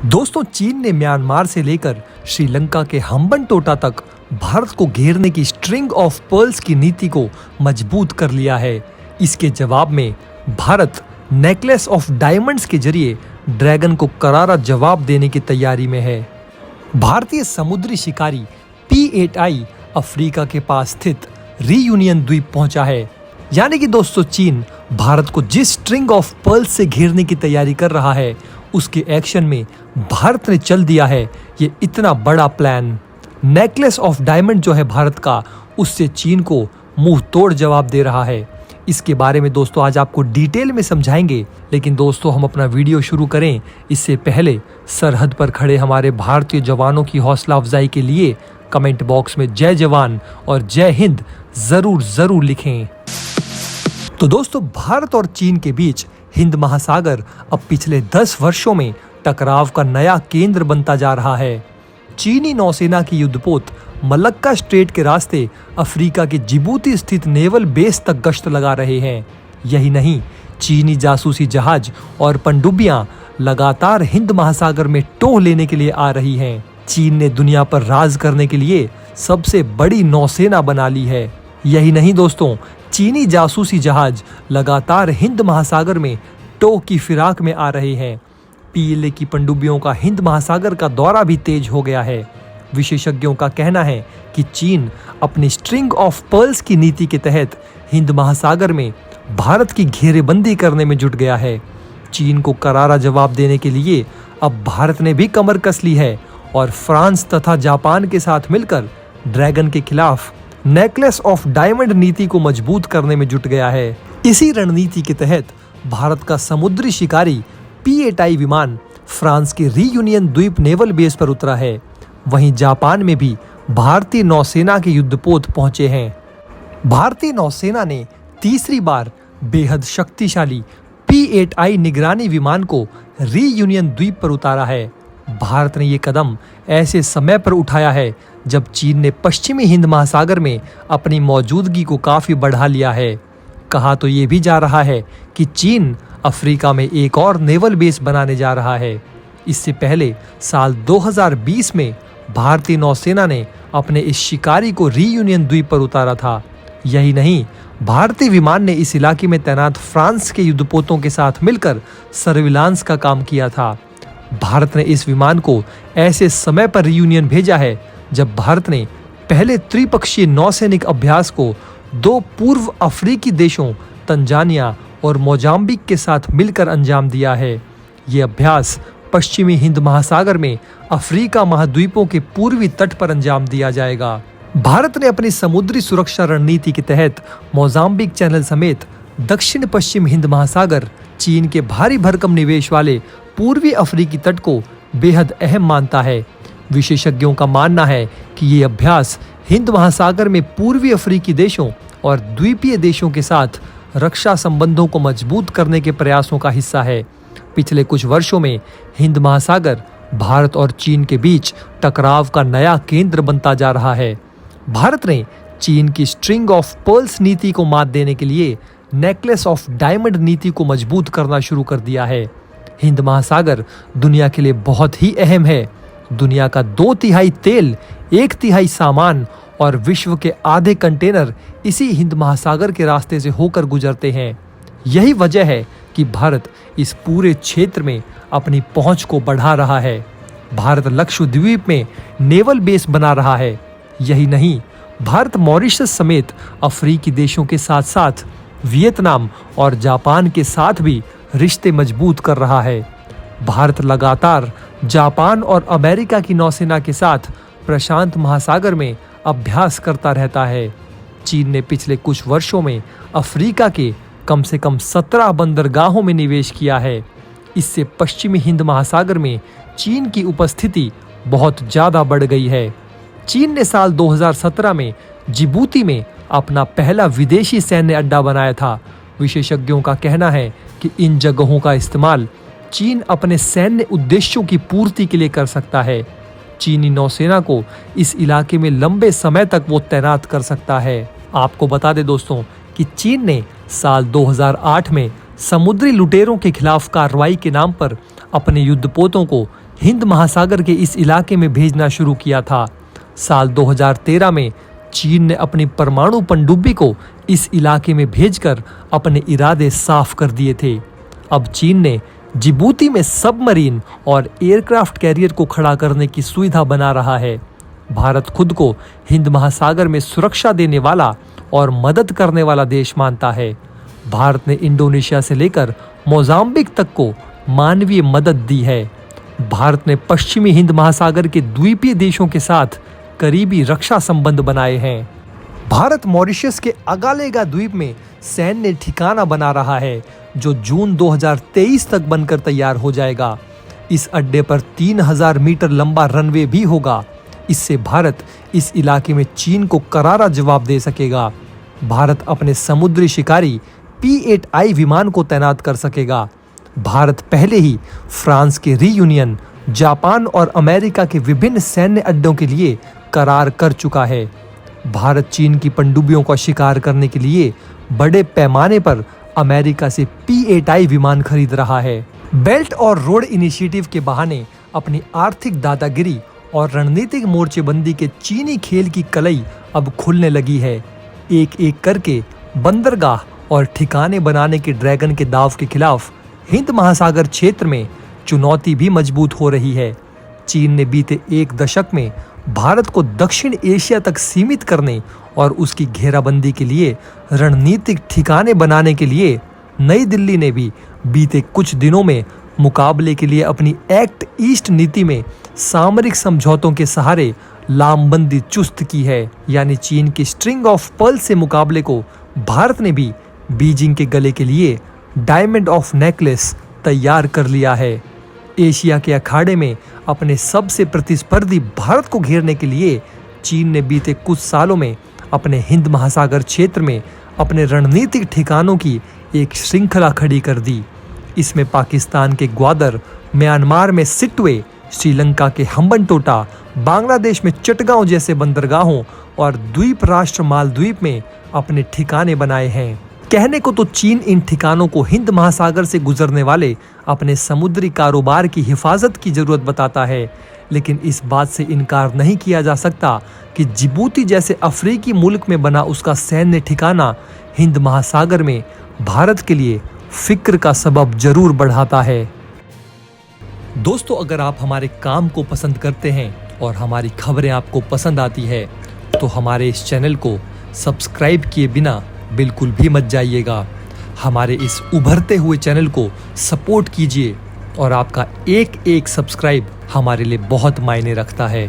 दोस्तों, चीन ने म्यांमार से लेकर श्रीलंका के हम्बनटोटा तक भारत को घेरने की स्ट्रिंग ऑफ पर्ल्स की नीति को मजबूत कर लिया है। इसके जवाब में भारत नेकलेस ऑफ डायमंड्स के जरिए ड्रैगन को करारा जवाब देने की तैयारी में है। भारतीय समुद्री शिकारी P8I अफ्रीका के पास स्थित रीयूनियन द्वीप पहुंचा है। यानी कि दोस्तों, चीन भारत को जिस स्ट्रिंग ऑफ पर्ल्स से घेरने की तैयारी कर रहा है, उसके एक्शन में भारत ने चल दिया है ये इतना बड़ा प्लान। नेकलेस ऑफ डायमंड जो है भारत का, उससे चीन को मुंह तोड़ जवाब दे रहा है। इसके बारे में दोस्तों आज आपको डिटेल में समझाएंगे, लेकिन दोस्तों हम अपना वीडियो शुरू करें इससे पहले सरहद पर खड़े हमारे भारतीय जवानों की हौसला अफजाई के लिए कमेंट बॉक्स में जय जवान और जय हिंद जरूर लिखें। तो दोस्तों, भारत और चीन के बीच हिंद महासागर अब पिछले 10 वर्षों में टकराव का नया केंद्र बनता जा रहा है। चीनी नौसेना की युद्धपोत मलक्का स्ट्रेट के रास्ते अफ्रीका के जिबूती स्थित नेवल बेस तक गश्त लगा रहे हैं। यही नहीं, चीनी जासूसी जहाज और पनडुब्बियां लगातार हिंद महासागर में टोह लेने के लिए आ रही हैं। चीन ने दुनिया पर राज करने के लिए सबसे बड़ी नौसेना बना ली है। यही नहीं दोस्तों, चीनी जासूसी जहाज लगातार हिंद महासागर में टोह की फिराक में आ रहे हैं। पीएलए की पनडुब्बियों का हिंद महासागर का दौरा भी तेज हो गया है। विशेषज्ञों का कहना है कि चीन अपनी स्ट्रिंग ऑफ पर्ल्स की नीति के तहत हिंद महासागर में भारत की घेरेबंदी करने में जुट गया है। चीन को करारा जवाब देने के लिए अब भारत ने भी कमर कस ली है और फ्रांस तथा जापान के साथ मिलकर ड्रैगन के खिलाफ नेकलेस ऑफ डायमंड नीति को मजबूत करने में जुट गया है। इसी रणनीति के तहत भारत का समुद्री शिकारी P8I विमान फ्रांस के रीयूनियन द्वीप नेवल बेस पर उतरा है। वहीं जापान में भी भारतीय नौसेना के युद्धपोत पहुंचे हैं। भारतीय नौसेना ने तीसरी बार बेहद शक्तिशाली P8I निगरानी विमान को रीयूनियन द्वीप पर उतारा है। भारत ने ये कदम ऐसे समय पर उठाया है जब चीन ने पश्चिमी हिंद महासागर में अपनी मौजूदगी को काफी बढ़ा लिया है। कहा तो ये भी जा रहा है कि चीन अफ्रीका में एक और नेवल बेस बनाने जा रहा है। इससे पहले साल 2020 में भारतीय नौसेना ने अपने इस शिकारी को रीयूनियन द्वीप पर उतारा था। यही नहीं, भारतीय विमान ने इस इलाके में तैनात फ्रांस के युद्धपोतों के साथ मिलकर सर्विलांस का काम किया था। भारत ने इस विमान को ऐसे समय पर रीयूनियन भेजा है जब भारत ने पहले त्रिपक्षीय नौसैनिक अभ्यास को 2 पूर्व अफ्रीकी देशों तंजानिया और मोजाम्बिक के साथ मिलकर अंजाम दिया है। ये अभ्यास पश्चिमी हिंद महासागर में अफ्रीका महाद्वीपों के पूर्वी तट पर अंजाम दिया जाएगा। भारत ने अपनी समुद्री सुरक्षा रणनीति के तहत मोजाम्बिक चैनल समेत दक्षिण पश्चिम हिंद महासागर, चीन के भारी भरकम निवेश वाले पूर्वी अफ्रीकी तट को बेहद अहम मानता है। विशेषज्ञों का मानना है कि ये अभ्यास हिंद महासागर में पूर्वी अफ्रीकी देशों और द्वीपीय देशों के साथ रक्षा संबंधों को मजबूत करने के प्रयासों का हिस्सा है। पिछले कुछ वर्षों में हिंद महासागर भारत और चीन के बीच टकराव का नया केंद्र बनता जा रहा है। भारत ने चीन की स्ट्रिंग ऑफ पर्ल्स नीति को मात देने के लिए नेकलेस ऑफ डायमंड नीति को मजबूत करना शुरू कर दिया है। हिंद महासागर दुनिया के लिए बहुत ही अहम है। दुनिया का 2/3 तेल, 1/3 सामान और विश्व के आधे कंटेनर इसी हिंद महासागर के रास्ते से होकर गुजरते हैं। यही वजह है कि भारत इस पूरे क्षेत्र में अपनी पहुंच को बढ़ा रहा है। भारत लक्षद्वीप में नेवल बेस बना रहा है। यही नहीं, भारत मॉरिशस समेत अफ्रीकी देशों के साथ साथ वियतनाम और जापान के साथ भी रिश्ते मजबूत कर रहा है। भारत लगातार जापान और अमेरिका की नौसेना के साथ प्रशांत महासागर में अभ्यास करता रहता है। चीन ने पिछले कुछ वर्षों में अफ्रीका के कम से कम 17 बंदरगाहों में निवेश किया है। इससे पश्चिमी हिंद महासागर में चीन की उपस्थिति बहुत ज्यादा बढ़ गई है। चीन ने साल 2017 में जिबूती में अपना पहला विदेशी सैन्य अड्डा बनाया था। विशेषज्ञों का कहना है कि इन जगहों का इस्तेमाल चीन अपने सैन्य उद्देश्यों की पूर्ति के लिए कर सकता है। चीनी नौसेना को इस इलाके में लंबे समय तक वो तैनात कर सकता है। आपको बता दें दोस्तों कि चीन ने साल 2008 में समुद्री लुटेरों के खिलाफ कार्रवाई के नाम पर अपने युद्धपोतों को हिंद महासागर के इस इलाके में भेजना शुरू किया था। साल 2013 में चीन ने अपनी परमाणु पनडुब्बी को इस इलाके में भेजकर अपने इरादे साफ कर दिए थे। अब चीन ने जिबूती में सबमरीन और एयरक्राफ्ट कैरियर को खड़ा करने की सुविधा बना रहा है। भारत खुद को हिंद महासागर में सुरक्षा देने वाला और मदद करने वाला देश मानता है। भारत ने इंडोनेशिया से लेकर मोजाम्बिक तक को मानवीय मदद दी है। भारत ने पश्चिमी हिंद महासागर के द्वीपीय देशों के साथ करीबी रक्षा संबंध बनाए हैं। भारत मॉरिशस के अगालेगा द्वीप में सैन्य ठिकाना बना रहा है, जो जून 2023 तक बनकर तैयार हो जाएगा। इस अड्डे पर 3000 मीटर लंबा रनवे भी होगा। इससे भारत इस इलाके में चीन को करारा जवाब दे सकेगा। भारत अपने समुद्री शिकारी P-8I विमान को तैनात कर सकेगा। भारत पहले ही फ्रांस के रीयूनियन, जापान और अमेरिका के विभिन्न सैन्य अड्डों के लिए करार कर चुका है। भारत चीन की पनडुब्बियों का शिकार करने के लिए बड़े पैमाने पर अमेरिका से P-8I विमान खरीद रहा है। बेल्ट और रोड इनिशिएटिव के बहाने अपनी आर्थिक दादागिरी और रणनीतिक मोर्चेबंदी के चीनी खेल की कलई अब खुलने लगी है। एक एक करके बंदरगाह और ठिकाने बनाने के ड्रैगन के दाव के खिलाफ हिंद महासागर क्षेत्र में चुनौती भी मजबूत हो रही है। चीन ने बीते एक दशक में भारत को दक्षिण एशिया तक सीमित करने और उसकी घेराबंदी के लिए रणनीतिक ठिकाने बनाने के लिए नई दिल्ली ने भी बीते कुछ दिनों में मुकाबले के लिए अपनी एक्ट ईस्ट नीति में सामरिक समझौतों के सहारे लामबंदी चुस्त की है। यानी चीन की स्ट्रिंग ऑफ पर्ल से मुकाबले को भारत ने भी बीजिंग के गले के लिए डायमंड ऑफ नेकलेस तैयार कर लिया है। एशिया के अखाड़े में अपने सबसे प्रतिस्पर्धी भारत को घेरने के लिए चीन ने बीते कुछ सालों में अपने हिंद महासागर क्षेत्र में अपने रणनीतिक ठिकानों की एक श्रृंखला खड़ी कर दी। इसमें पाकिस्तान के ग्वादर, म्यांमार में सिटवे, श्रीलंका के हम्बनटोटा, बांग्लादेश में चटगांव जैसे बंदरगाहों और द्वीप राष्ट्र मालदीव में अपने ठिकाने बनाए हैं। कहने को तो चीन इन ठिकानों को हिंद महासागर से गुजरने वाले अपने समुद्री कारोबार की हिफाजत की जरूरत बताता है, लेकिन इस बात से इनकार नहीं किया जा सकता कि जिबूती जैसे अफ्रीकी मुल्क में बना उसका सैन्य ठिकाना हिंद महासागर में भारत के लिए फिक्र का सबब जरूर बढ़ाता है। दोस्तों, अगर आप हमारे काम को पसंद करते हैं और हमारी खबरें आपको पसंद आती है तो हमारे इस चैनल को सब्सक्राइब किए बिना बिल्कुल भी मत जाइएगा। हमारे इस उभरते हुए चैनल को सपोर्ट कीजिए और आपका एक एक सब्सक्राइब हमारे लिए बहुत मायने रखता है।